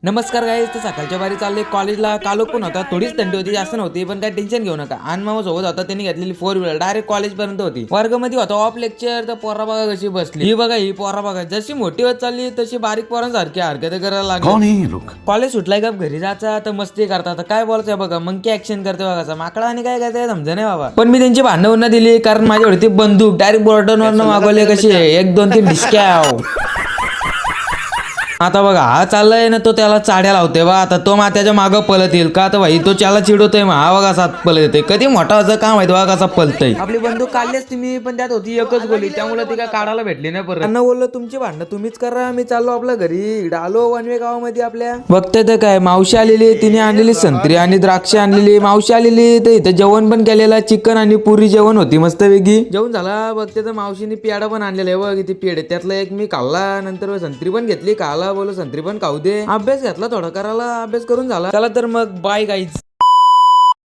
नमस्कार गाईस, तर सकाळच्या बारी चालले कॉलेजला. कालोख पण होता, थोडीच थंडी होती, जास्त नव्हती, पण काय टेन्शन घेऊ नका. आणि मामा सोबत होता, त्यांनी घेतलेली 4 व्हीलर डायरेक्ट कॉलेज पर्यंत होती. वर्गामध्ये होता ऑफ लेक्चर, तर पोरा बघा कशी बसली. ही बघा, ही पोरा बघा जशी मोठी होत चालली तशी बारीक पोरांसारखी हरकत करायला लागली. कॉलेज सुटलाय का घरी जायचा तर मस्ती करता, तर काय बोलायचं बघा, मंकी ऍक्शन करते बघा. माकडा आणि काय करताय समजा नाही बाबा. पण मी त्यांची भांडण दिली, कारण माझ्यावरती बंदूक डायरेक्ट बॉर्डनवरनं मागवले कशी 1 2 3 डिस्क्याव. आता बघा हा चाललाय ना, तो त्याला चाड्या लावते बा. आता तो त्याच्या मागं पळत येईल का, तर भाई तो त्याला चिडवतोय, हा बघा सात पळत येते. कधी मोठा असं काम आहे बघा कसा पळतय. आपली बंदूक काढलीच तुम्ही, पण त्यात होती एकच गोली, त्यामुळे ती काय काढायला भेटली नाही परत. त्यांना बोललो तुमची भांडणं तुम्हीच करा, मी चाललो आपल्या घरी. आलो वनवे गावामध्ये आपल्या. बघते तर काय, मावशी आलेली, तिने आणलेली संत्री आणि द्राक्ष आणलेली. मावशी आलेली तर इथं जेवण पण केलेलं, चिकन आणि पुरी जेवण होती मस्त वेगळी. जेवण झाला बघते तर मावशीने पेढा पण आणलेला आहे बघ, किती पेढे. त्यातला एक मी खाल्ला, नंतर संत्री पण घेतली खायला. बोलो संत्री पण खाऊ दे. अभ्यास घेतला थोडा करायला, अभ्यास करून झाला. चला तर मग बाय गाईज.